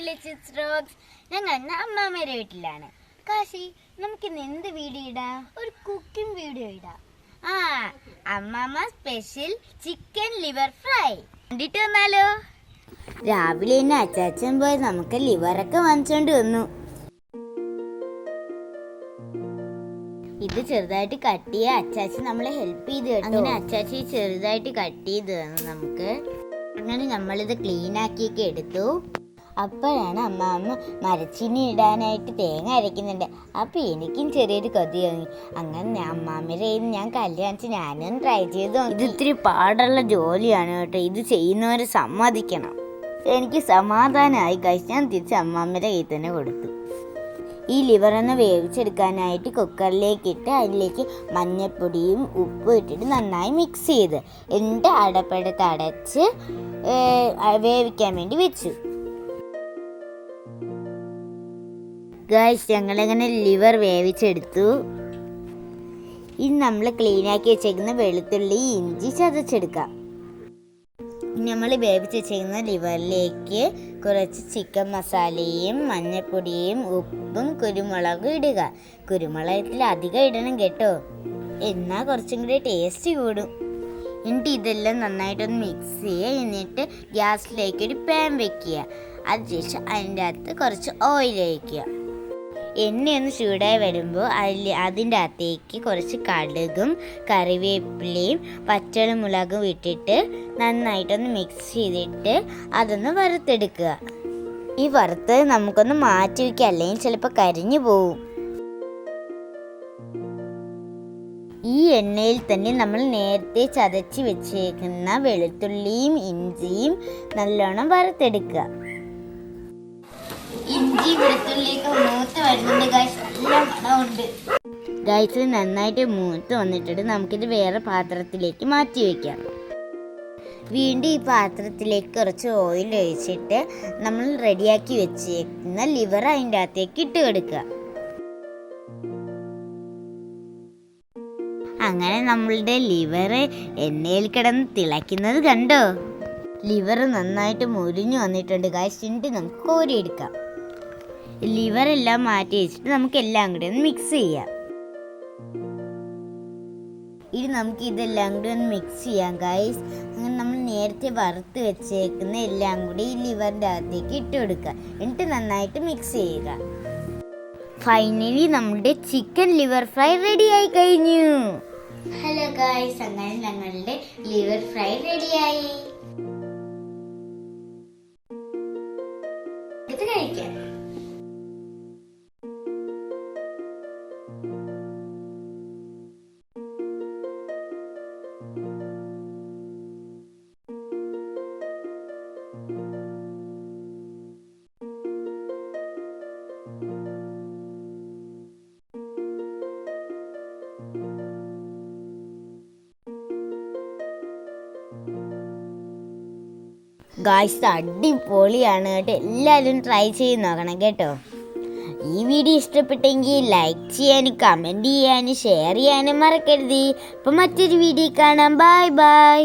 ഞങ്ങൾ അമ്മാമ്മയുടെ വീട്ടിലാണ്. കാശി, നമുക്കിന്ന് എന്ത് വീഡിയോ ഇടാം? ഒരു കുക്കിംഗ് വീഡിയോ ഇടാം. അമ്മാമ്മ സ്പെഷ്യൽ ചിക്കൻ ലിവർ ഫ്രൈ കണ്ടിട്ട് വന്നാലോ? രാവിലെ തന്നെ അച്ചാച്ചൻ പോയി നമുക്ക് ലിവറൊക്കെ വാങ്ങിച്ചോണ്ട് വന്നു. ഇത് ചെറുതായിട്ട് കട്ട് ചെയ്യാൻ അച്ചാച്ചി നമ്മളെ ഹെൽപ്പ് ചെയ്ത് കേട്ടോ. അങ്ങനെ അച്ചാച്ചി ചെറുതായിട്ട് കട്ട് ചെയ്ത് തന്നു നമുക്ക്. അങ്ങനെ നമ്മളിത് ക്ലീൻ ആക്കിയൊക്കെ എടുത്തു. അപ്പോഴാണ് അമ്മാമ്മ മരച്ചീനി ഇടാനായിട്ട് തേങ്ങ അരയ്ക്കുന്നുണ്ട്. അപ്പോൾ എനിക്കും ചെറിയൊരു കൊതി തോന്നി. അങ്ങനെ അമ്മാമ്മയുടെ ഞാൻ കല്യാണിച്ച് ഞാനും ട്രൈ ചെയ്തു. ഇത് ഇത്തിരി പാടുള്ള ജോലിയാണ് കേട്ടോ. ഇത് ചെയ്യുന്നവരെ സമ്മതിക്കണം. എനിക്ക് സമാധാനമായി കഴിച്ച് ഞാൻ തിരിച്ച് അമ്മാമ്മയുടെ കയ്യിൽ തന്നെ കൊടുത്തു. ഈ ലിവറൊന്ന് വേവിച്ചെടുക്കാനായിട്ട് കുക്കറിലേക്ക് ഇട്ട് അതിലേക്ക് മഞ്ഞൾപ്പൊടിയും ഉപ്പും ഇട്ടിട്ട് നന്നായി മിക്സ് ചെയ്ത് എന്നിട്ട് അടപ്പെടുത്ത് അടച്ച് വേവിക്കാൻ വേണ്ടി വെച്ചു. ഗൈസ്, ഞങ്ങളങ്ങനെ ലിവർ വേവിച്ചെടുത്തു. ഇനി നമ്മൾ ക്ലീനാക്കി വെച്ചേക്കുന്ന വെളുത്തുള്ളി ഇഞ്ചി ചതച്ചെടുക്കാം. നമ്മൾ വേവിച്ച് വെച്ചേക്കുന്ന ലിവറിലേക്ക് കുറച്ച് ചിക്കൻ മസാലയും മഞ്ഞൾപ്പൊടിയും ഉപ്പും കുരുമുളകും ഇടുക. കുരുമുളകത്തിൽ അധികം ഇടണം കേട്ടോ, എന്നാൽ കുറച്ചും കൂടി ടേസ്റ്റ് കൂടും. എന്നിട്ട് ഇതെല്ലാം നന്നായിട്ടൊന്ന് മിക്സ് ചെയ്യുക. എന്നിട്ട് ഗ്യാസിലേക്ക് ഒരു പാൻ വെക്കുക. അതിനുശേഷം അതിൻ്റെ അകത്ത് കുറച്ച് ഓയിൽ ഒഴിക്കുക. എണ്ണയൊന്ന് ചൂടായി വരുമ്പോൾ അതിൻ്റെ അകത്തേക്ക് കുറച്ച് കടുകും കറിവേപ്പിലയും പച്ചമുളകും ഇട്ടിട്ട് നന്നായിട്ടൊന്ന് മിക്സ് ചെയ്തിട്ട് അതൊന്ന് വറുത്തെടുക്കുക. ഈ വറുത്ത് നമുക്കൊന്ന് മാറ്റി വയ്ക്കുക, അല്ലെങ്കിൽ ചിലപ്പോൾ കരിഞ്ഞു പോവും. ഈ എണ്ണയിൽ തന്നെ നമ്മൾ നേരത്തെ ചതച്ച് വെച്ചേക്കുന്ന വെളുത്തുള്ളിയും ഇഞ്ചിയും നല്ലോണം വറുത്തെടുക്കുക. ഇഞ്ചി വെളുത്തുള്ളിയൊക്കെ മൂത്ത് വരുന്നുണ്ട് ഗൈസ്, നല്ല മണമുണ്ട്. ഗൈസ്, നന്നായിട്ട് മൂത്ത് വന്നിട്ടുണ്ട്. നമുക്കിത് വേറെ പാത്രത്തിലേക്ക് മാറ്റി വയ്ക്കാം. വീണ്ടും ഈ പാത്രത്തിലേക്ക് കുറച്ച് ഓയിൽ ഒഴിച്ചിട്ട് നമ്മൾ റെഡിയാക്കി വെച്ചേക്കുന്ന ലിവർ അതിൻ്റെ അകത്തേക്ക് ഇട്ട് കൊടുക്കുക. അങ്ങനെ നമ്മളുടെ ലിവർ എണ്ണയിൽ കിടന്ന് തിളയ്ക്കുന്നത് കണ്ടോ? ലിവർ നന്നായിട്ട് മുരിഞ്ഞു വന്നിട്ടുണ്ട് ഗൈസ്. എന്നിട്ട് നമുക്ക് കോരിയെടുക്കാം. ലിവറെല്ലാം മാറ്റി വെച്ചിട്ട് നമുക്ക് എല്ലാം കൂടി ഒന്ന് മിക്സ് ചെയ്യാം. ഇനി നമുക്ക് ഇതെല്ലാം കൂടി ഒന്ന് മിക്സ് ചെയ്യാം ഗൈസ്. അങ്ങനെ നമ്മൾ നേരത്തെ വറുത്ത് വെച്ചേക്കുന്ന എല്ലാം കൂടി ഈ ലിവറിൻ്റെ അകത്തേക്ക് ഇട്ട് കൊടുക്കുക. എന്നിട്ട് നന്നായിട്ട് മിക്സ് ചെയ്യുക. ഫൈനലി നമ്മുടെ ചിക്കൻ ലിവർ ഫ്രൈ റെഡിയായി കഴിഞ്ഞു. ഹലോ ഗൈസ്, അങ്ങനെ ഞങ്ങളുടെ ലിവർ ഫ്രൈ റെഡിയായി. ഇത് കഴിക്കാം. ഗായ്സ്, അടിപൊളിയാണ് കേട്ടോ. എല്ലാവരും ട്രൈ ചെയ്ത് നോക്കണം കേട്ടോ. ഈ വീഡിയോ ഇഷ്ടപ്പെട്ടെങ്കിൽ ലൈക്ക് ചെയ്യാനും കമൻറ്റ് ചെയ്യാനും ഷെയർ ചെയ്യാനും മറക്കരുത്. അപ്പം മറ്റൊരു വീഡിയോ കാണാം. Bye bye.